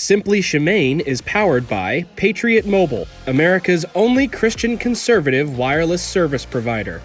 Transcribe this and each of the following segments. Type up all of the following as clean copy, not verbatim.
Simply Shemane is powered by Patriot Mobile, America's only Christian conservative wireless service provider.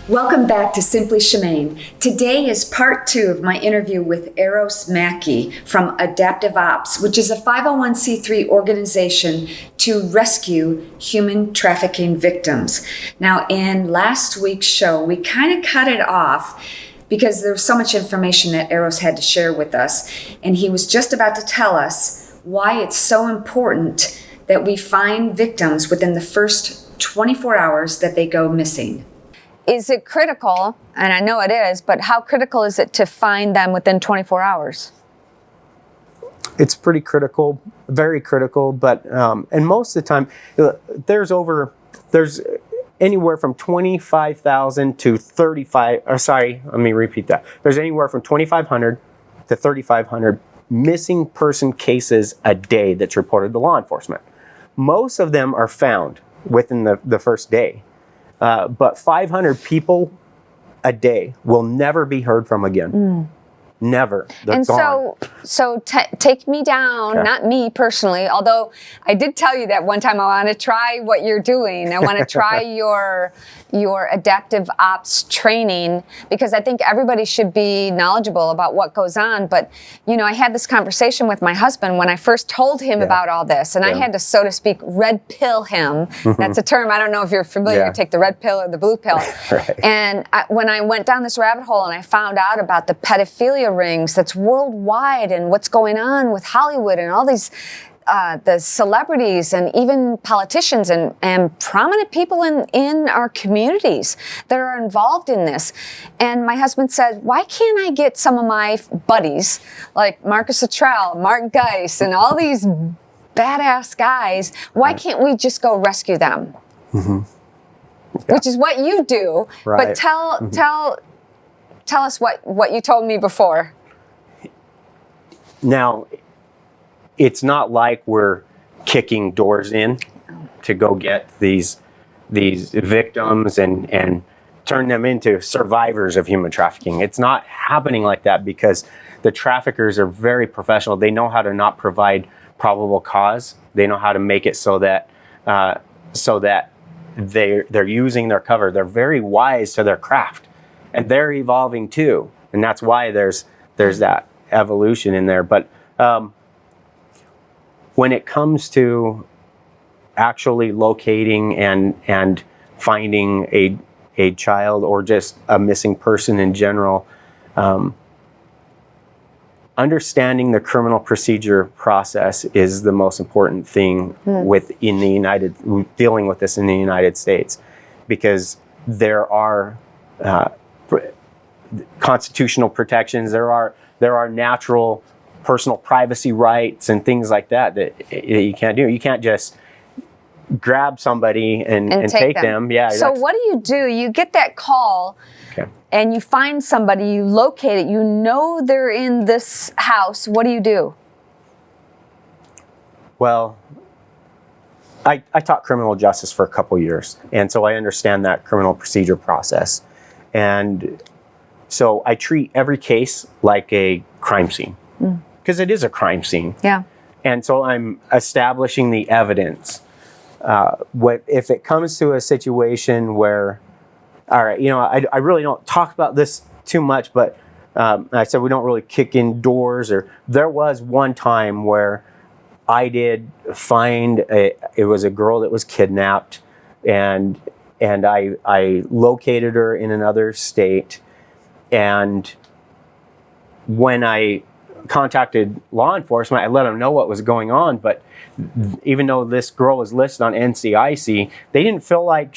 Welcome back to Simply Shemane. Today is part 2 of my interview with Eros Mackey from Adaptive Ops, which is a 501c3 organization to rescue human trafficking victims. Now, in last week's show, we kind of cut it off because there was so much information that Eros had to share with us. And he was just about to tell us why it's so important that we find victims within the first 24 hours that they go missing. Is it critical, and I know it is, but how critical is it to find them within 24 hours? It's pretty critical, very critical, but and most of the time, there's anywhere from 25,000 to 35, let me repeat that. There's anywhere from 2,500 to 3,500 missing person cases a day that's reported to law enforcement. Most of them are found within the first day. But 500 people a day will never be heard from again. Never. They're and gone. so take me down, Okay. Not me personally, although I did tell you that one time I want to try what you're doing. I want to try your adaptive ops training because I think everybody should be knowledgeable about what goes on. But, you know, I had this conversation with my husband when I first told him about all this, and I had to, so to speak, red pill him. That's a term. I don't know if you're familiar. You take the red pill or the blue pill. Right. And when I went down this rabbit hole and I found out about the pedophilia rings that's worldwide and what's going on with Hollywood and all these the celebrities and even politicians and prominent people in our communities that are involved in this. And my husband said, why can't I get some of my buddies like Marcus Luttrell, Mark Geis, and all these badass guys, why can't we just go rescue them? Which is what you do. Right. But tell us what you told me before. Now, it's not like we're kicking doors in to go get these victims and turn them into survivors of human trafficking. It's not happening like that because the traffickers are very professional. They know how to not provide probable cause. They know how to make it so that they're using their cover. They're very wise to their craft, and they're evolving too. And that's why there's that evolution in there. But when it comes to actually locating and finding a child or just a missing person in general, understanding the criminal procedure process is the most important thing dealing with this in the United States, because there are constitutional protections, there are natural personal privacy rights and things like that you can't do. You can't just grab somebody and take them. Yeah. So what do? You get that call and you find somebody, you locate it, you know they're in this house. What do you do? Well, I taught criminal justice for a couple years, and so I understand that criminal procedure process. And so I treat every case like a crime scene, because it is a crime scene. Yeah. And so I'm establishing the evidence. If it comes to a situation where, all right, I really don't talk about this too much, but I said we don't really kick in doors. Or there was one time where I did find it was a girl that was kidnapped, and I located her in another state. And when I contacted law enforcement, I let them know what was going on. But even though this girl was listed on NCIC, they didn't feel like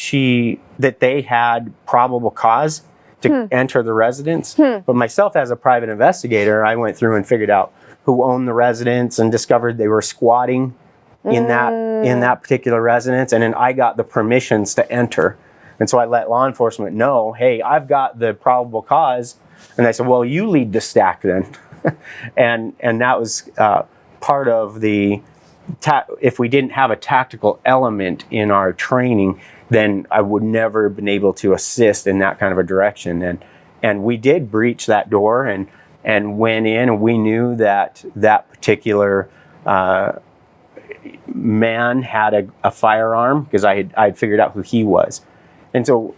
that they had probable cause to enter the residence. But myself, as a private investigator, I went through and figured out who owned the residence and discovered they were squatting in that particular residence. And then I got the permissions to enter. And so I let law enforcement know, hey, I've got the probable cause. And they said, well, you lead the stack then. and that was part of the, if we didn't have a tactical element in our training, then I would never have been able to assist in that kind of a direction. And we did breach that door, and and went in, and we knew that that particular man had a firearm, because I'd figured out who he was. And so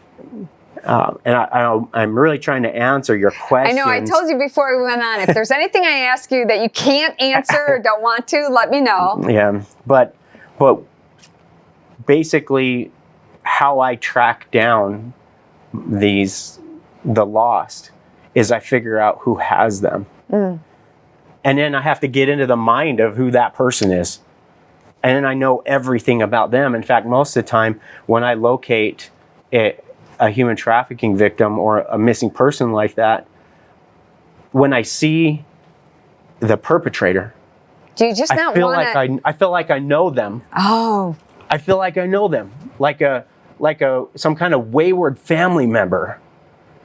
I'm really trying to answer your question. I know, I told you before we went on, if there's anything I ask you that you can't answer or don't want to, let me know. Yeah, but basically how I track down the lost is I figure out who has them. And then I have to get into the mind of who that person is. And then I know everything about them. In fact, most of the time when I locate a human trafficking victim or a missing person like that, when I see the perpetrator, do you just not want to? I feel like I know them. Oh. I feel like I know them, like some kind of wayward family member.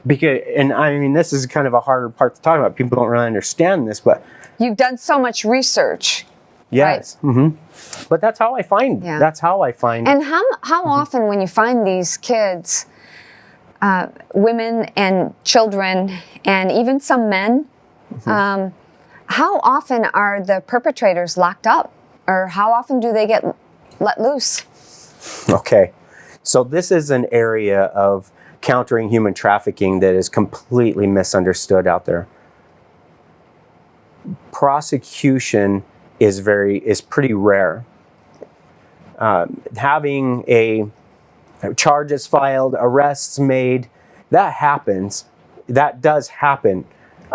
Because, and I mean, this is kind of a harder part to talk about. People don't really understand this, but you've done so much research. Yes. Right? Mm-hmm. But that's how I find. Yeah. That's how I find. And how often, when you find these kids, women and children, and even some men, how often are the perpetrators locked up, or how often do they get let loose? Okay, so this is an area of countering human trafficking that is completely misunderstood out there. Prosecution is pretty rare. Having charges filed, arrests made, that happens. That does happen.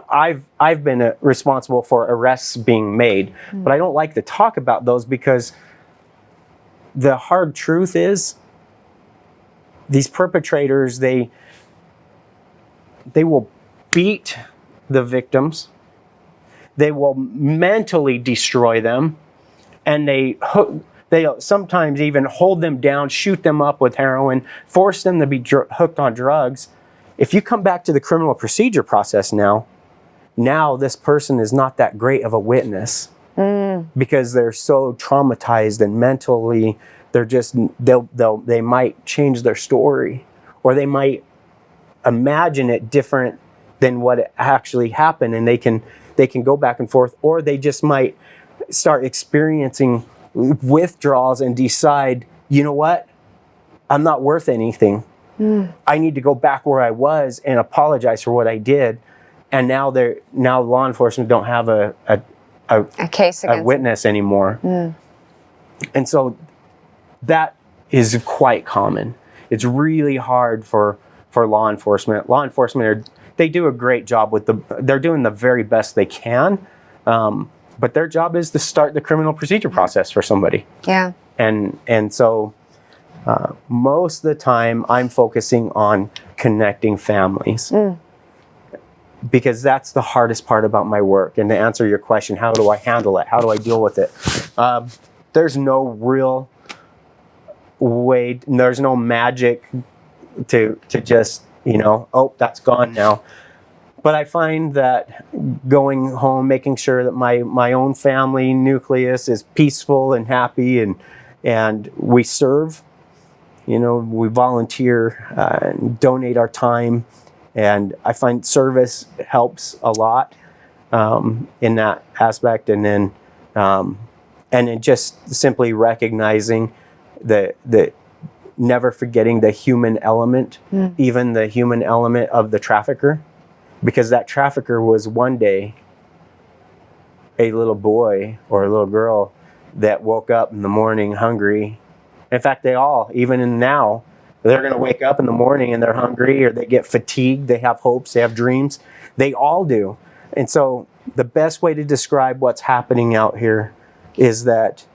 I've been responsible for arrests being made, but I don't like to talk about those, because the hard truth is these perpetrators, they will beat the victims. They will mentally destroy them, and they sometimes even hold them down, shoot them up with heroin, force them to be hooked on drugs. If you come back to the criminal procedure process now this person is not that great of a witness, because they're so traumatized and mentally they might change their story, or they might imagine it different than what it actually happened, and they can go back and forth, or they just might start experiencing withdrawals and decide, you know what, I'm not worth anything. I need to go back where I was and apologize for what I did. And now law enforcement don't have a case against a witness anymore. And so that is quite common. It's really hard for law enforcement. Law enforcement they do a great job they're doing the very best they can. But their job is to start the criminal procedure process for somebody. Yeah. And so most of the time I'm focusing on connecting families. Because that's the hardest part about my work. And to answer your question, how do I handle it? How do I deal with it? There's no real way, there's no magic to just, that's gone now. But I find that going home, making sure that my own family nucleus is peaceful and happy, and we serve, we volunteer and donate our time. And I find service helps a lot in that aspect. And then just simply recognizing that never forgetting the human element, even the human element of the trafficker, because that trafficker was one day a little boy or a little girl that woke up in the morning hungry. In fact, they all, even now, they're going to wake up in the morning and they're hungry, or they get fatigued, they have hopes, they have dreams. They all do. And so the best way to describe what's happening out here is that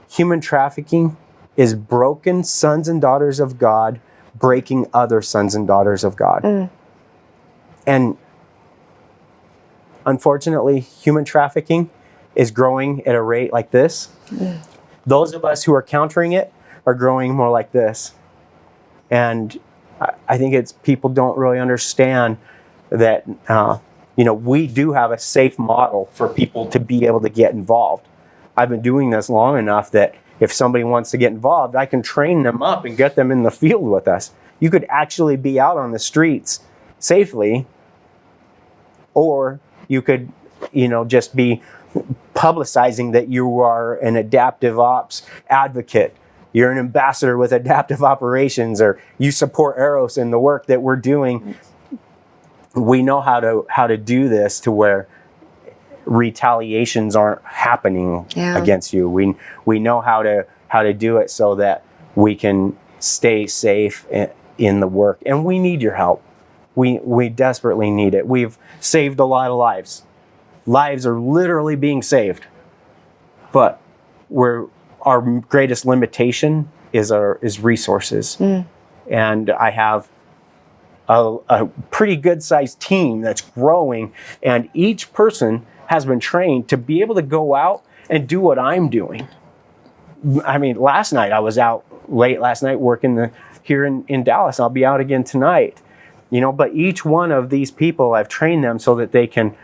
human trafficking is broken sons and daughters of God breaking other sons and daughters of God. And unfortunately, human trafficking is growing at a rate like this. Those of us who are countering it are growing more like this. And I think it's people don't really understand that, we do have a safe model for people to be able to get involved. I've been doing this long enough that if somebody wants to get involved, I can train them up and get them in the field with us. You could actually be out on the streets safely, or You could, just be publicizing that you are an adaptive ops advocate. You're an ambassador with adaptive operations, or you support Eros in the work that we're doing. We know how to do this to where retaliations aren't happening against you. We know how to do it so that we can stay safe in the work. And we need your help. We desperately need it. We've saved a lot of lives. Lives are literally being saved. But our greatest limitation is resources. And I have a pretty good sized team that's growing, and each person has been trained to be able to go out and do what I'm doing. I mean, late last night working here in Dallas. I'll be out again tonight. But each one of these people, I've trained them so that they can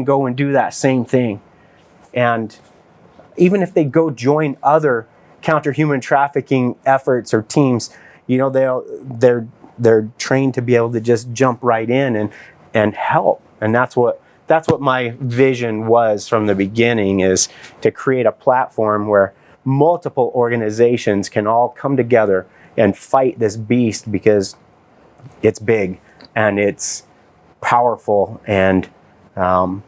go and do that same thing. And even if they go join other counter-human trafficking efforts or teams, they're trained to be able to just jump right in and help. And that's what my vision was from the beginning, is to create a platform where multiple organizations can all come together and fight this beast, because it's big and it's powerful. And then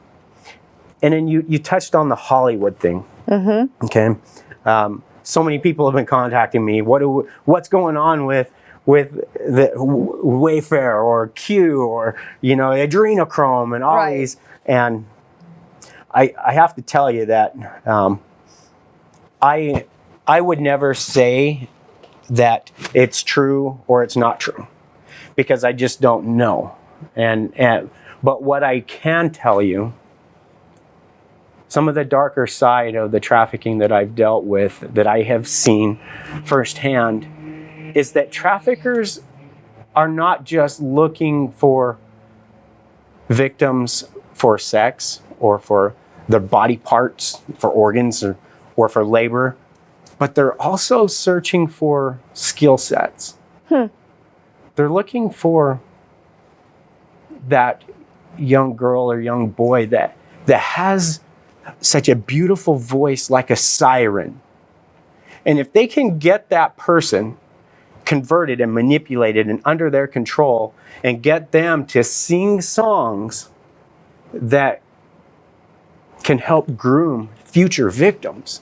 you touched on the Hollywood thing. Okay. So many people have been contacting me. What's going on with the Wayfair or Q or adrenochrome and all these? And I have to tell you that I would never say that it's true or it's not true, because I just don't know. But what I can tell you, some of the darker side of the trafficking that I've dealt with, that I have seen firsthand, is that traffickers are not just looking for victims for sex or for their body parts, for organs or for labor, but they're also searching for skill sets. They're looking for that young girl or young boy that has such a beautiful voice, like a siren. And if they can get that person converted and manipulated and under their control, and get them to sing songs that can help groom future victims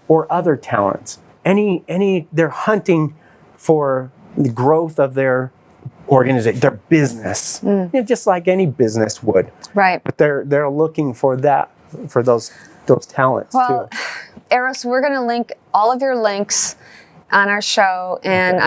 or other talents, they're hunting for the growth of their organization, their business, just like any business would. Right. But they're looking for that, for those talents too. Eros, we're going to link all of your links on our show, and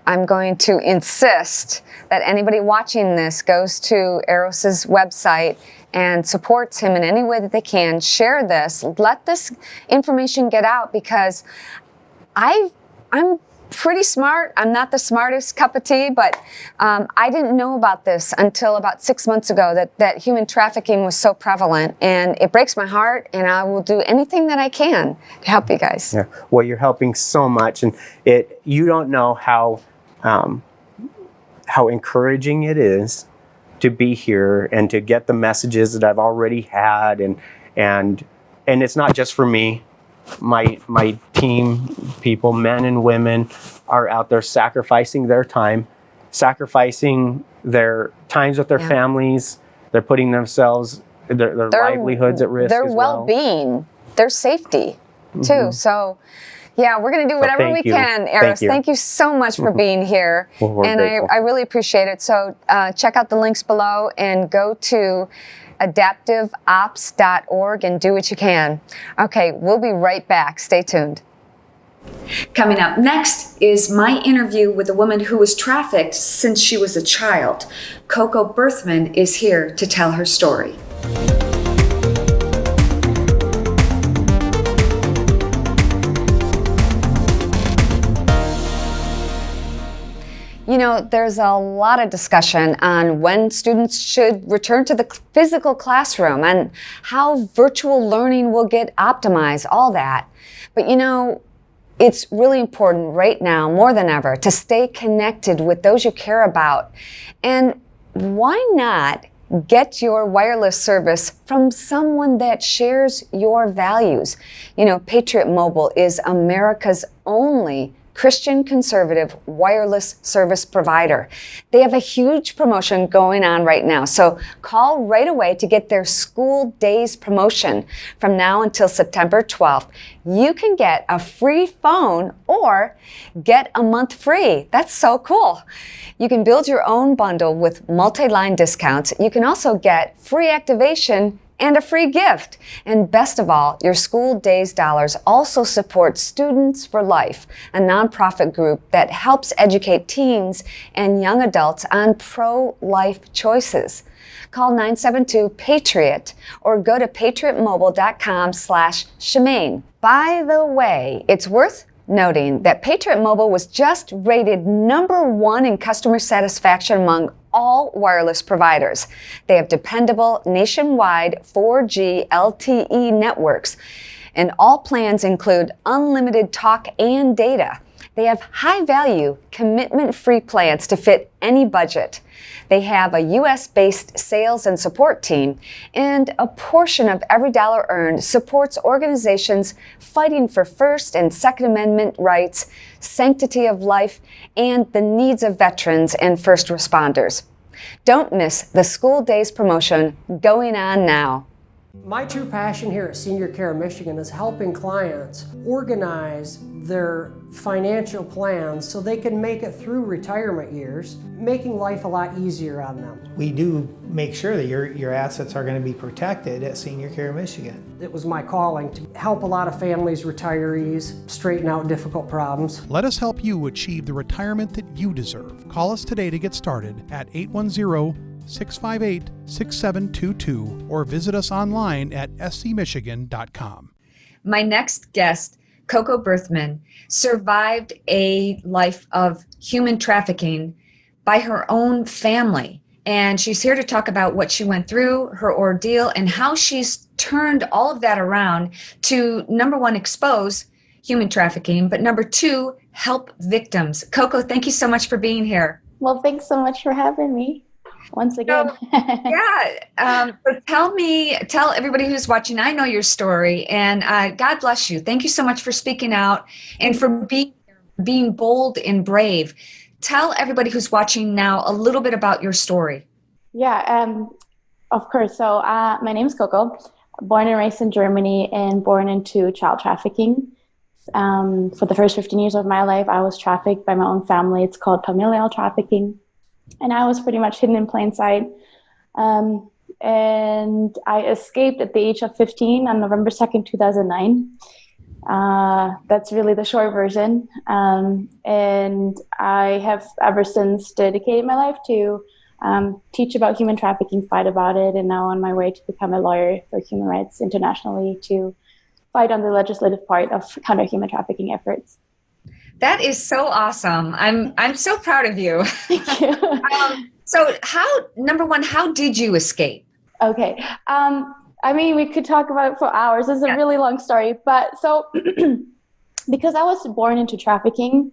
I'm going to insist that anybody watching this goes to Eros's website and supports him in any way that they can. Share this, let this information get out, because I'm pretty smart. I'm not the smartest cup of tea, but I didn't know about this until about 6 months ago, that human trafficking was so prevalent, and it breaks my heart, and I will do anything that I can to help you guys. Yeah. Well, you're helping so much, and you don't know how encouraging it is to be here and to get the messages that I've already had, and it's not just for me. My team, people, men and women, are out there sacrificing their time, sacrificing their times with their families. They're putting themselves, their livelihoods at risk. Their well-being, their safety, too. So, yeah, we're going to do whatever we can, Eros. Thank you so much for being here. And I really appreciate it. So check out the links below and go to adaptiveops.org and do what you can. Okay, we'll be right back. Stay tuned. Coming up next is my interview with a woman who was trafficked since she was a child. Coco Berthman is here to tell her story. You know, there's a lot of discussion on when students should return to the physical classroom and how virtual learning will get optimized, all that. But you know, it's really important right now, more than ever, to stay connected with those you care about. And why not Get your wireless service from someone that shares your values. You know, Patriot Mobile is America's only Christian conservative wireless service provider. They have a huge promotion going on right now. So call right away to get their school days promotion. From now until September 12th, you can get a free phone or get a month free. That's so cool. You can build your own bundle with multi-line discounts. You can also get free activation and a free gift. And best of all, your school days dollars also support Students for Life, a nonprofit group that helps educate teens and young adults on pro-life choices. Call 972-PATRIOT or go to patriotmobile.com/Shemane. By the way, it's worth noting that Patriot Mobile was just rated #1 in customer satisfaction among all wireless providers. They have dependable nationwide 4G LTE networks, and all plans include unlimited talk and data. They have high-value, commitment-free plans to fit any budget. They have a U.S.-based sales and support team, and a portion of every dollar earned supports organizations fighting for First and Second Amendment rights, sanctity of life, and the needs of veterans and first responders. Don't miss the school days promotion going on now. My true passion here at Senior Care Michigan is helping clients organize their financial plans so they can make it through retirement years, making life a lot easier on them. We do make sure that your assets are going to be protected at Senior Care Michigan. It was my calling to help a lot of families, retirees, straighten out difficult problems. Let us help you achieve the retirement that you deserve. Call us today to get started at 810-658-6722 or visit us online at scmichigan.com. My next guest, Coco Berthman, survived a life of human trafficking by her own family. And she's here to talk about what she went through, her ordeal, and how she's turned all of that around to, number one, expose human trafficking, but number two, help victims. Coco, thank you so much for being here. Well, thanks so much for having me once again. But tell everybody who's watching, I know your story, and God bless you. Thank you so much for speaking out and for being bold and brave. Tell everybody who's watching now a little bit about your story. Yeah, of course. So my name is Coco, born and raised in Germany and born into child trafficking. For the first 15 years of my life, I was trafficked by my own family. It's called familial trafficking. And I was pretty much hidden in plain sight. And I escaped at the age of 15 on November 2nd, 2009. That's really the short version. And I have ever since dedicated my life to teach about human trafficking, fight about it, and now on my way to become a lawyer for human rights internationally to fight on the legislative part of counter human trafficking efforts. That is so awesome. I'm so proud of you. Thank you. So number one, how did you escape? Okay. I mean, we could talk about it for hours. It's a really long story. But so because I was born into trafficking,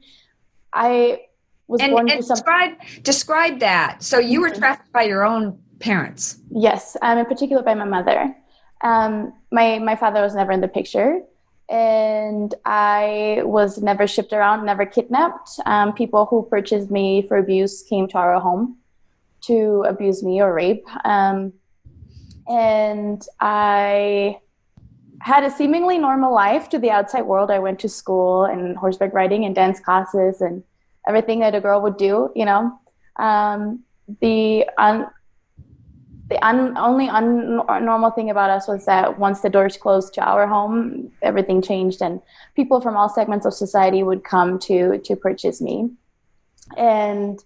I was born into something. Describe that. So you were trafficked by your own parents. Yes, in particular by my mother. My father was never in the picture. And I was never shipped around, never kidnapped. People who purchased me for abuse came to our home to abuse me or rape. And I had a seemingly normal life to the outside world. I went to school and horseback riding and dance classes and everything that a girl would do, you know. The only normal thing about us was that once the doors closed to our home, everything changed, and people from all segments of society would come to purchase me. And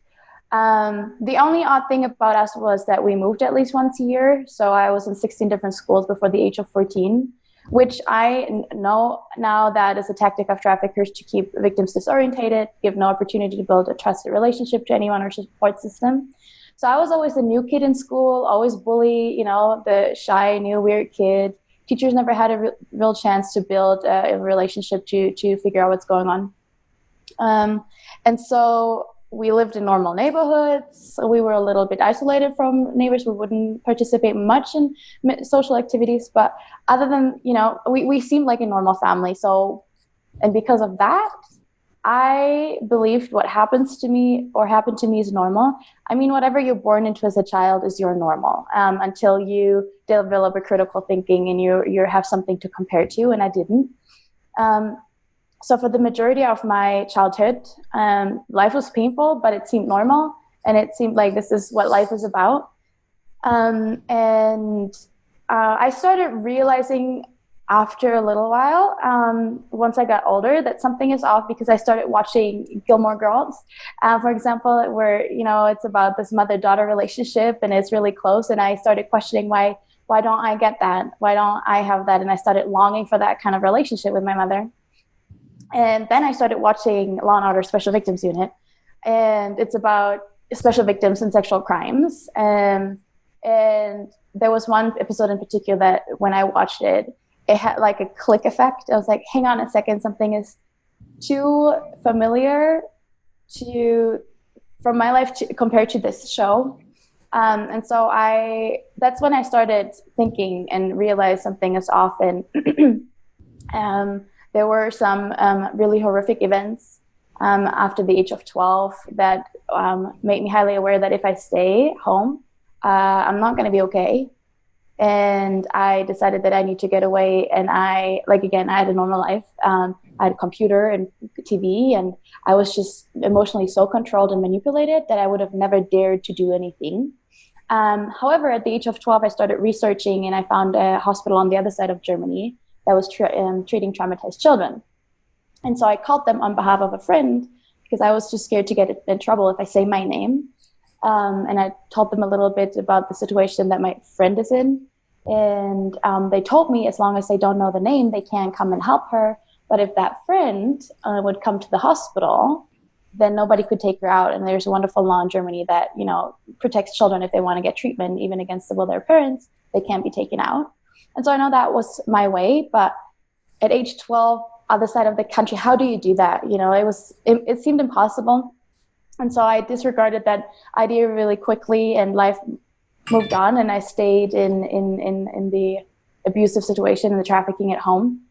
the only odd thing about us was that we moved at least once a year. So I was in 16 different schools before the age of 14, which I know now that is a tactic of traffickers to keep victims disorientated, give no opportunity to build a trusted relationship to anyone or support system. So I was always the new kid in school, always bully, you know, the shy, new, weird kid. Teachers never had a real chance to build a relationship to figure out what's going on. And so we lived in normal neighborhoods. So we were a little bit isolated from neighbors. We wouldn't participate much in social activities. But other than, we seemed like a normal family. So, and because of that, I believed what happens to me or happened to me is normal. I mean, whatever you're born into as a child is your normal, until you develop a critical thinking and you have something to compare to, and I didn't. So for the majority of my childhood, life was painful, but it seemed normal, and it seemed like this is what life is about. And I started realizing after a little while, once I got older, that something is off, because I started watching Gilmore Girls, for example, where, it's about this mother-daughter relationship and it's really close. And I started questioning why don't I get that? Why don't I have that? And I started longing for that kind of relationship with my mother. And then I started watching Law & Order Special Victims Unit, and it's about special victims and sexual crimes. And there was one episode in particular that when I watched it, it had like a click effect. I was like, hang on a second, something is too familiar from my life compared to this show. And so that's when I started thinking and realized something is off. And there were some really horrific events after the age of 12 that made me highly aware that if I stay home, I'm not going to be okay. And I decided that I need to get away. And I had a normal life. I had a computer and TV, and I was just emotionally so controlled and manipulated that I would have never dared to do anything. However, at the age of 12, I started researching, and I found a hospital on the other side of Germany that was treating traumatized children. And so I called them on behalf of a friend, because I was just scared to get in trouble if I say my name. And I told them a little bit about the situation that my friend is in. And they told me as long as they don't know the name, they can come and help her. But if that friend would come to the hospital, then nobody could take her out. And there's a wonderful law in Germany that, protects children if they want to get treatment, even against the will of their parents, they can't be taken out. And so I know that was my way. But at age 12, other side of the country, how do you do that? It seemed impossible. And so I disregarded that idea really quickly, and life moved on, and I stayed in the abusive situation and the trafficking at home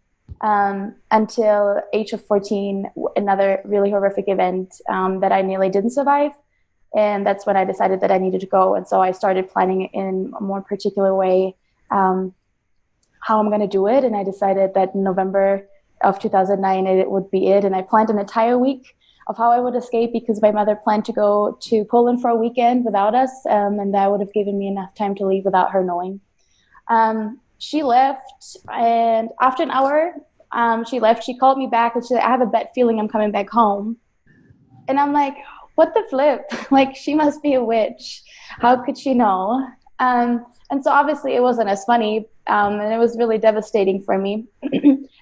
until age of 14, another really horrific event that I nearly didn't survive. And that's when I decided that I needed to go. And so I started planning in a more particular way how I'm going to do it. And I decided that in November of 2009, it would be it. And I planned an entire week of how I would escape, because my mother planned to go to Poland for a weekend without us, and that would have given me enough time to leave without her knowing. She left, and after an hour, she left. She called me back, and she said, I have a bad feeling I'm coming back home. And I'm like, what the flip? Like, she must be a witch. How could she know? And so obviously it wasn't as funny, and it was really devastating for me.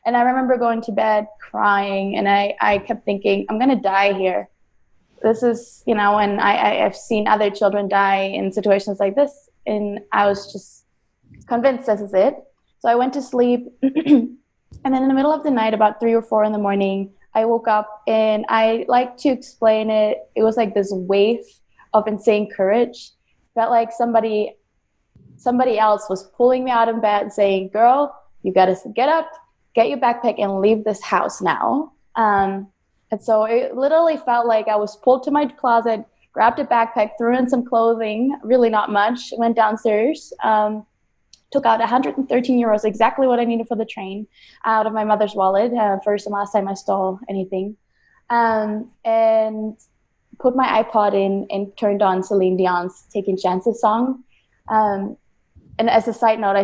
And I remember going to bed crying, and I kept thinking, I'm going to die here. This is, and I've seen other children die in situations like this, and I was just convinced this is it. So I went to sleep, and then in the middle of the night, about 3 or 4 in the morning, I woke up, and I like to explain it. It was like this wave of insane courage. Felt like somebody else was pulling me out of bed and saying, girl, you got to get up, get your backpack, and leave this house now. And so it literally felt like I was pulled to my closet, grabbed a backpack, threw in some clothing, really not much, went downstairs, took out 113 euros, exactly what I needed for the train, out of my mother's wallet, first and last time I stole anything, and put my iPod in and turned on Celine Dion's Taking Chances song. And as a side note,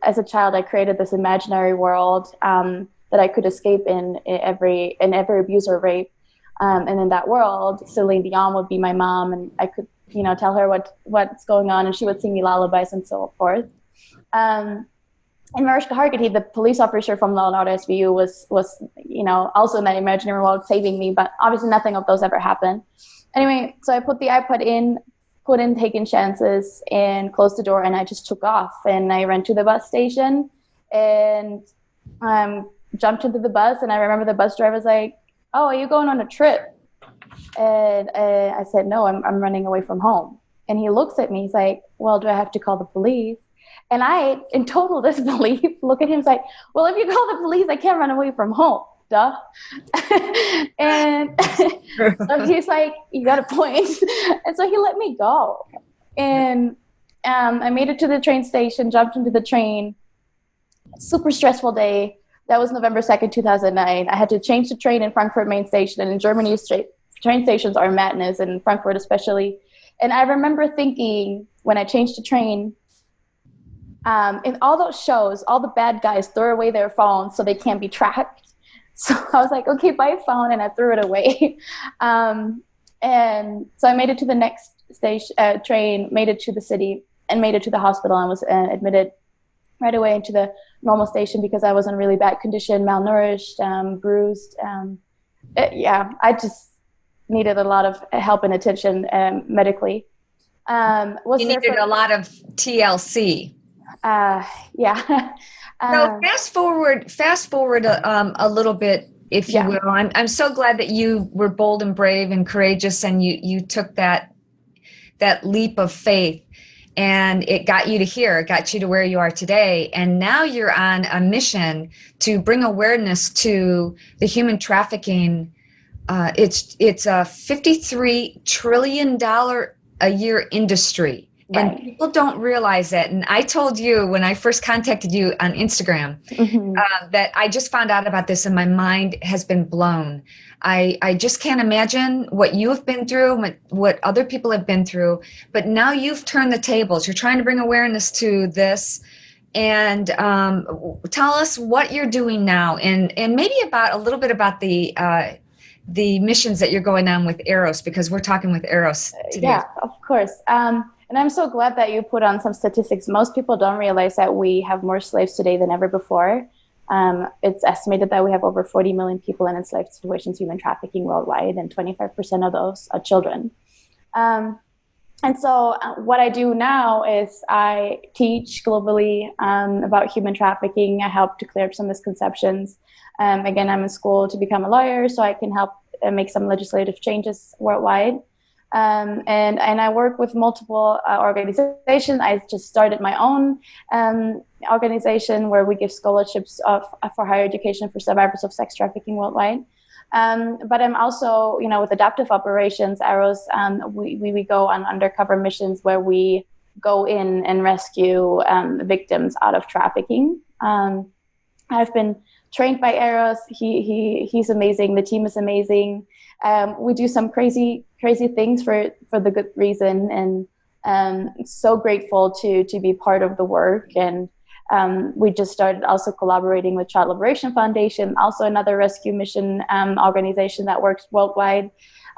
as a child, I created this imaginary world that I could escape in every abuse or rape. And in that world, Celine Dion would be my mom, and I could, tell her what's going on, and she would sing me lullabies and so forth. And Mariska Hargitay, the police officer from Law & Order SVU, was also in that imaginary world saving me, but obviously nothing of those ever happened. Anyway, so I put the iPod in, put in Taking Chances, and closed the door, and I just took off. And I ran to the bus station and jumped into the bus, and I remember the bus driver was like, oh, are you going on a trip? And I said, no, I'm running away from home. And he looks at me, he's like, well, do I have to call the police? And I, in total disbelief, look at him, he's like, well, if you call the police, I can't run away from home. Duh. And so he's like, you got a point. And so he let me go. And I made it to the train station, jumped into the train. Super stressful day. That was November 2nd, 2009. I had to change the train in Frankfurt main station. And in Germany, train stations are madness, and Frankfurt especially. And I remember thinking when I changed the train, in all those shows, all the bad guys throw away their phones so they can't be tracked. So I was like, okay, buy a phone, and I threw it away. And so I made it to the next train, made it to the city, and made it to the hospital, and was admitted right away into the normal station because I was in really bad condition, malnourished, bruised. I just needed a lot of help and attention medically. You needed a lot of TLC. Yeah. So fast forward a little bit, if you will. I'm so glad that you were bold and brave and courageous, and you took that leap of faith, and it got you to here. It got you to where you are today, and now you're on a mission to bring awareness to the human trafficking. It's a $53 trillion a year industry. Right. And people don't realize that. And I told you when I first contacted you on Instagram that I just found out about this and my mind has been blown. I just can't imagine what you have been through, what other people have been through. But now you've turned the tables. You're trying to bring awareness to this. And tell us what you're doing now, and maybe a little bit about the missions that you're going on with Eros, because we're talking with Eros today. Yeah, of course. And I'm so glad that you put on some statistics. Most people don't realize that we have more slaves today than ever before. It's estimated that we have over 40 million people in enslaved situations, human trafficking worldwide, and 25% of those are children. And so what I do now is I teach globally about human trafficking. I help to clear up some misconceptions. Again, I'm in school to become a lawyer, so I can help make some legislative changes worldwide. And I work with multiple organizations. I just started my own organization where we give scholarships for higher education for survivors of sex trafficking worldwide. But I'm also, with adaptive operations, Arrows, we go on undercover missions where we go in and rescue victims out of trafficking. I've been trained by Arrows. He's amazing. The team is amazing. We do some crazy things for the good reason, and so grateful to be part of the work. And we just started also collaborating with Child Liberation Foundation, also another rescue mission organization that works worldwide,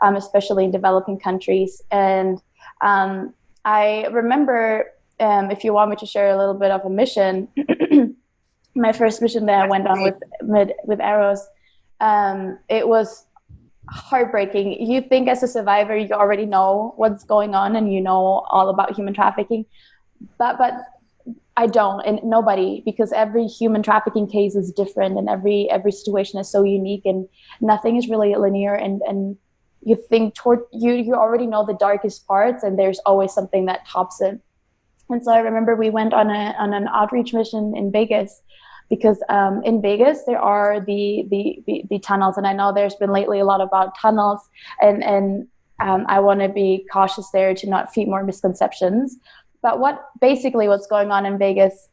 especially in developing countries. And I remember, if you want me to share a little bit of a mission, my first mission that I went on with Arrows, it was heartbreaking. You think as a survivor, you already know what's going on and you know all about human trafficking, but I don't, and nobody, because every human trafficking case is different, and every situation is so unique, and nothing is really linear. And you think you already know the darkest parts, and there's always something that tops it. And so I remember we went on an outreach mission in Vegas, because in Vegas there are the tunnels, and I know there's been lately a lot about tunnels, and I want to be cautious there to not feed more misconceptions. But what's going on in Vegas,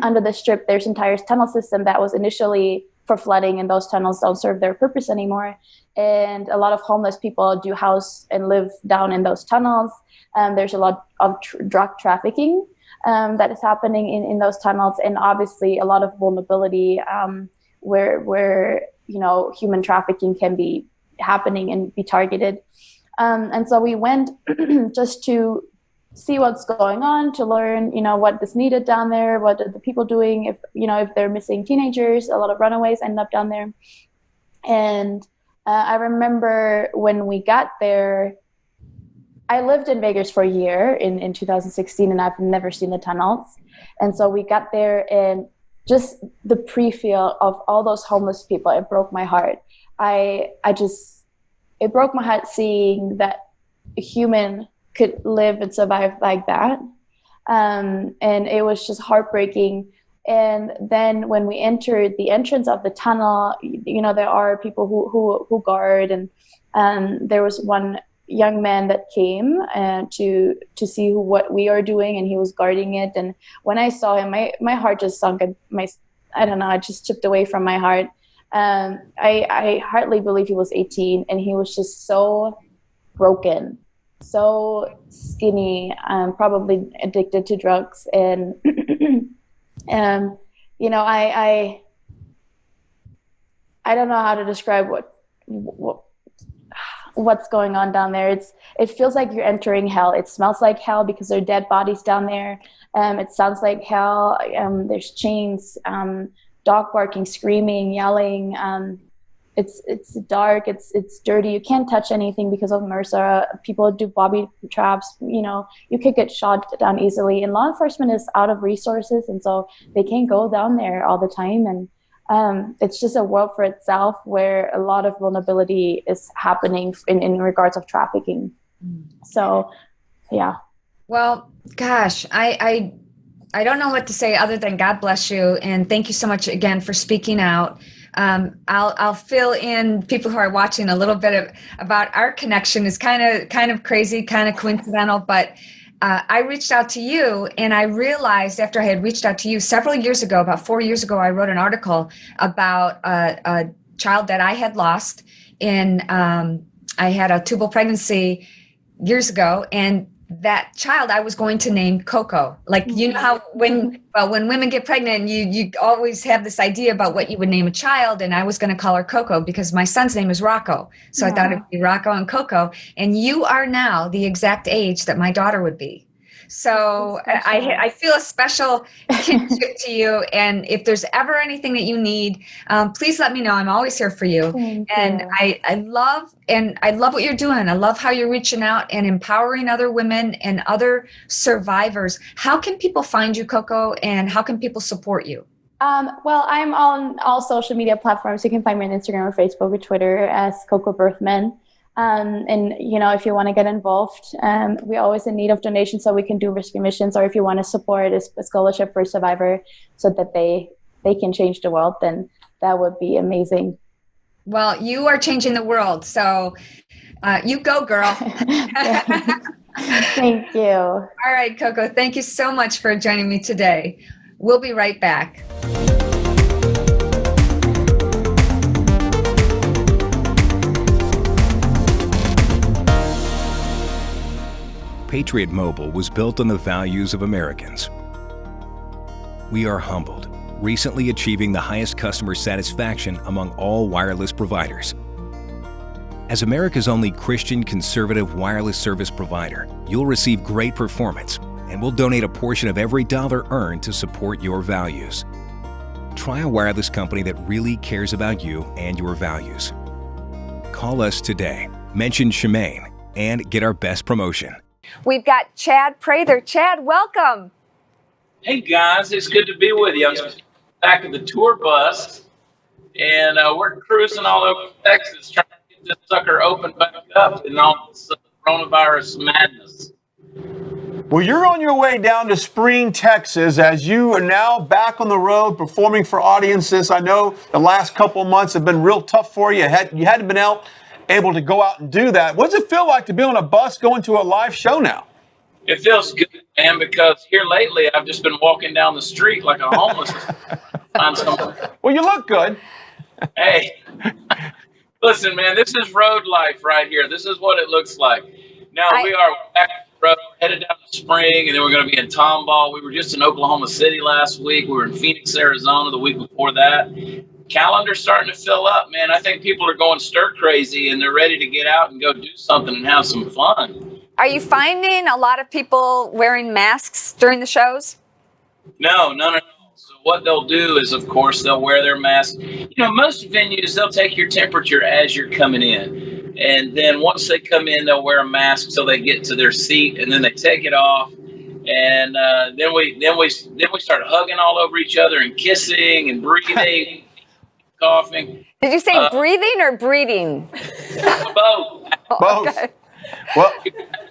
under the Strip, there's an entire tunnel system that was initially for flooding, and those tunnels don't serve their purpose anymore. And a lot of homeless people do house and live down in those tunnels. There's a lot of drug trafficking that is happening in those tunnels, and obviously a lot of vulnerability where human trafficking can be happening and be targeted. And so we went just to see what's going on, to learn what is needed down there, what are the people doing, if they're missing teenagers. A lot of runaways end up down there. And I remember when we got there, I lived in Vegas for a year in 2016, and I've never seen the tunnels. And so we got there, and just the pre-feel of all those homeless people, it broke my heart. it broke my heart seeing that a human could live and survive like that. And it was just heartbreaking. And then when we entered the entrance of the tunnel, there are people who guard, and there was one young man that came to see what we are doing, and he was guarding it. And when I saw him, my heart just sunk. I don't know, it just chipped away from my heart. I hardly believe he was 18, and he was just so broken, so skinny, probably addicted to drugs. And I don't know how to describe what's going on down there. It feels like you're entering hell. It smells like hell because there are dead bodies down there. It sounds like hell. There's chains, dog barking, screaming, yelling. It's dark. It's dirty. You can't touch anything because of MRSA. People do bobby traps. You could get shot down easily. And law enforcement is out of resources, and so they can't go down there all the time. And it's just a world for itself where a lot of vulnerability is happening in regards of trafficking. So, yeah. Well, gosh, I don't know what to say other than God bless you, and thank you so much again for speaking out. I'll fill in people who are watching a little bit about our connection. Is kind of crazy, kind of coincidental, but I reached out to you, and I realized after I had reached out to you several years ago, about 4 years ago, I wrote an article about a child that I had lost in. I had a tubal pregnancy years ago, and that child I was going to name Coco. Like, you know how when women get pregnant, you always have this idea about what you would name a child, and I was going to call her Coco because my son's name is Rocco. So I thought it'd be Rocco and Coco. And you are now the exact age that my daughter would be. So I feel a special kinship to you. And if there's ever anything that you need, please let me know. I'm always here for you. And I love what you're doing. I love how you're reaching out and empowering other women and other survivors. How can people find you, Coco, and how can people support you? Well, I'm on all social media platforms. You can find me on Instagram or Facebook or Twitter as Coco Birthman. And if you want to get involved, we're always in need of donations, so we can do rescue missions, or if you want to support a scholarship for a survivor so that they can change the world, then that would be amazing. Well, you are changing the world, so you go, girl. Thank you. All right, Coco, thank you so much for joining me today. We'll be right back. Patriot Mobile was built on the values of Americans. We are humbled, recently achieving the highest customer satisfaction among all wireless providers. As America's only Christian conservative wireless service provider, you'll receive great performance, and we'll donate a portion of every dollar earned to support your values. Try a wireless company that really cares about you and your values. Call us today, mention Shemane, and get our best promotion. We've got Chad Prather. Chad, welcome. Hey guys, it's good to be with you. I'm back of the tour bus, and we're cruising all over Texas trying to get this sucker opened back up and all this coronavirus madness. Well, you're on your way down to Spring, Texas, as you are now back on the road performing for audiences. I know the last couple of months have been real tough for you. You hadn't been able to go out and do that. What does it feel like to be on a bus going to a live show now? It feels good, man, because here lately I've just been walking down the street like a homeless. Find someone. Well, you look good. Hey, listen, man, this is road life right here. This is what it looks like. Now we are back on the road, headed down to Spring, and then we're going to be in Tomball. We were just in Oklahoma City last week. We were in Phoenix, Arizona the week before that. Calendar's starting to fill up, man. I think people are going stir crazy, and they're ready to get out and go do something and have some fun. Are you finding a lot of people wearing masks during the shows? No, none at all. So what they'll do is, of course, they'll wear their mask. Most venues, they'll take your temperature as you're coming in. And then once they come in, they'll wear a mask till they get to their seat, and then they take it off. And then we start hugging all over each other and kissing and breathing. Coughing. Did you say breathing or breeding? Both. Both. Okay. Well,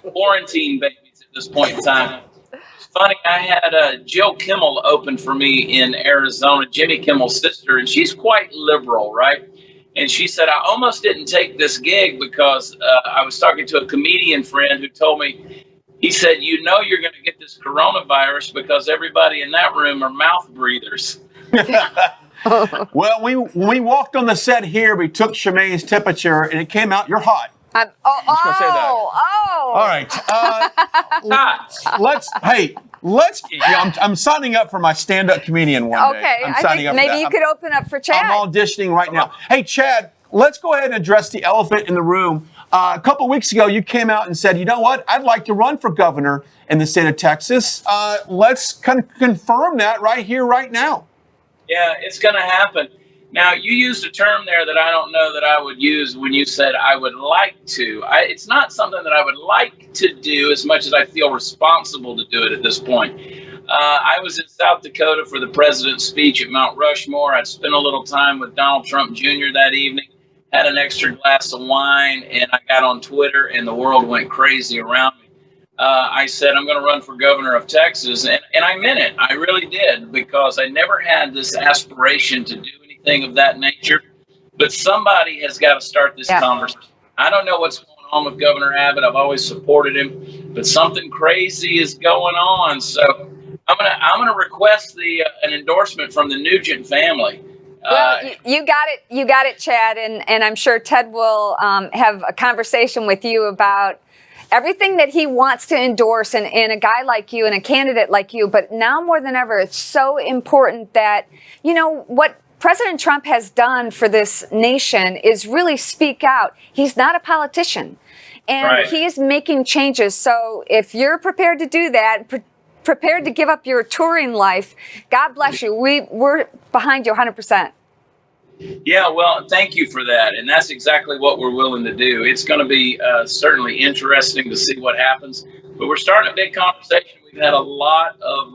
Quarantine babies at this point in time. It's funny, I had Jill Kimmel open for me in Arizona, Jimmy Kimmel's sister, and she's quite liberal, right? And she said, I almost didn't take this gig because I was talking to a comedian friend who told me, he said, you know you're going to get this coronavirus because everybody in that room are mouth breathers. well, when we walked on the set here, we took Shemane's temperature, and it came out, you're hot. I'm gonna say that. All right. I'm signing up for my stand-up comedian one day. Okay, I'm I signing think up for maybe that. you could open up for Chad. I'm auditioning right now. Hey, Chad, let's go ahead and address the elephant in the room. A couple weeks ago, you came out and said, you know what? I'd like to run for governor in the state of Texas. Let's confirm that right here, right now. Yeah, it's going to happen. Now, you used a term there that I don't know that I would use when you said I would like to. It's not something that I would like to do as much as I feel responsible to do it at this point. I was in South Dakota for the president's speech at Mount Rushmore. I'd spent a little time with Donald Trump Jr. that evening, had an extra glass of wine, and I got on Twitter, and the world went crazy around me. I said, I'm going to run for governor of Texas, and I meant it. I really did, because I never had this aspiration to do anything of that nature. But somebody has got to start this conversation. I don't know what's going on with Governor Abbott. I've always supported him, but something crazy is going on. So I'm gonna request an endorsement from the Nugent family. Well, you got it, Chad, and I'm sure Ted will have a conversation with you about everything that he wants to endorse in a guy like you and a candidate like you. But now more than ever, it's so important that, you know, what President Trump has done for this nation is really speak out. He's not a politician, and he is making changes. So if you're prepared to do that, prepared to give up your touring life, God bless you. We're behind you 100%. Yeah, well, thank you for that. And that's exactly what we're willing to do. It's going to be certainly interesting to see what happens. But we're starting a big conversation. We've had a lot of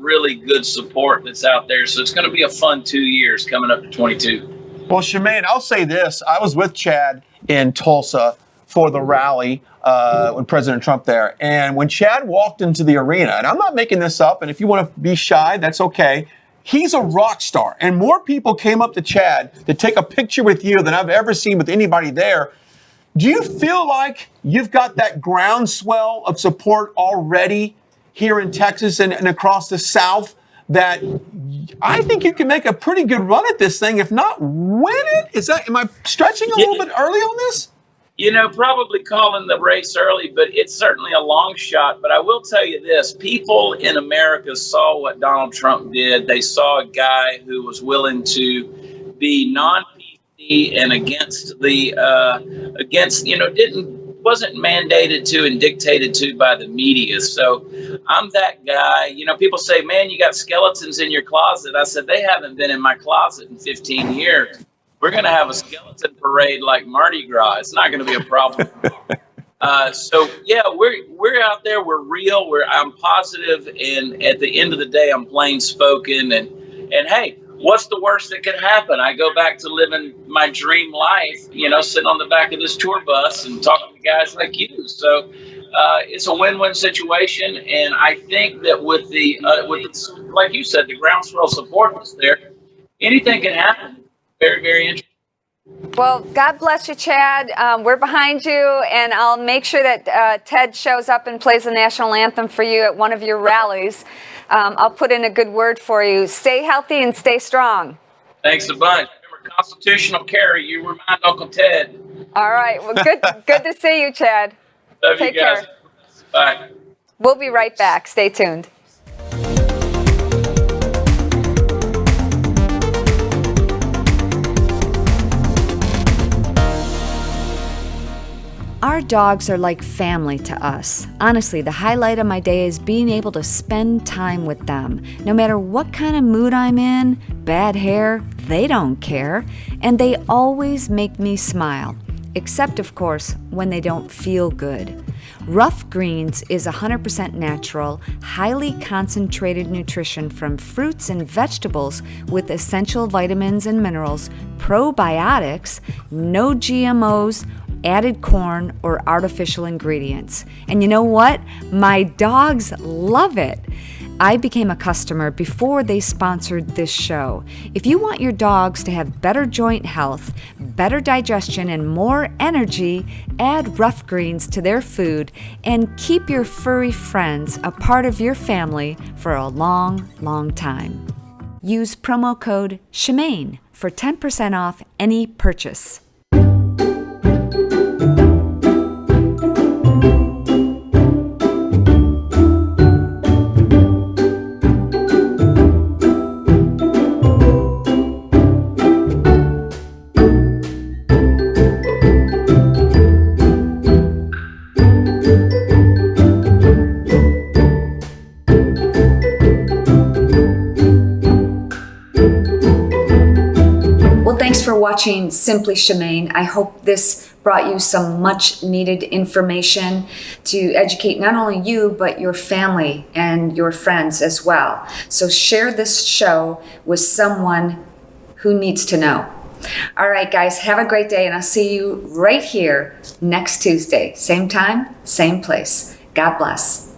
really good support that's out there. So it's going to be a fun 2 years coming up to 22. Well, Shemane, I'll say this. I was with Chad in Tulsa for the rally with President Trump there. And when Chad walked into the arena, and I'm not making this up, and if you want to be shy, that's okay. He's a rock star. And more people came up to Chad to take a picture with you than I've ever seen with anybody there. Do you feel like you've got that groundswell of support already here in Texas and across the South that I think you can make a pretty good run at this thing, if not win it? Am I stretching a little bit early on this? You know, probably calling the race early, but it's certainly a long shot. But I will tell you this, people in America saw what Donald Trump did. They saw a guy who was willing to be non-PC and wasn't mandated to and dictated to by the media. So I'm that guy. You know, people say, man, you got skeletons in your closet. I said, they haven't been in my closet in 15 years. We're going to have a skeleton parade like Mardi Gras. It's not going to be a problem. So yeah, we're out there. We're real. I'm positive, and at the end of the day, I'm plain spoken. And hey, what's the worst that could happen? I go back to living my dream life. You know, sitting on the back of this tour bus and talking to guys like you. So it's a win-win situation, and I think that with the like you said, the groundswell support that's there, anything can happen. Very, very interesting. Well, God bless you, Chad. We're behind you, and I'll make sure that Ted shows up and plays the national anthem for you at one of your rallies. I'll put in a good word for you. Stay healthy and stay strong. Thanks a bunch. Remember, constitutional carry. You remind Uncle Ted. All right. Well, good to see you, Chad. Love Take you guys. care. Bye. We'll be right back. Stay tuned. Our dogs are like family to us. Honestly, the highlight of my day is being able to spend time with them. No matter what kind of mood I'm in, bad hair, they don't care. And they always make me smile. Except, of course, when they don't feel good. Rough Greens is 100% natural, highly concentrated nutrition from fruits and vegetables with essential vitamins and minerals, probiotics, no GMOs, added corn, or artificial ingredients. And you know what? My dogs love it. I became a customer before they sponsored this show. If you want your dogs to have better joint health, better digestion, and more energy, add Rough Greens to their food and keep your furry friends a part of your family for a long, long time. Use promo code Shemane for 10% off any purchase. Thanks for watching Simply Shemane. I hope this brought you some much needed information to educate not only you, but your family and your friends as well. So share this show with someone who needs to know. All right, guys, have a great day, and I'll see you right here next Tuesday. Same time, same place. God bless.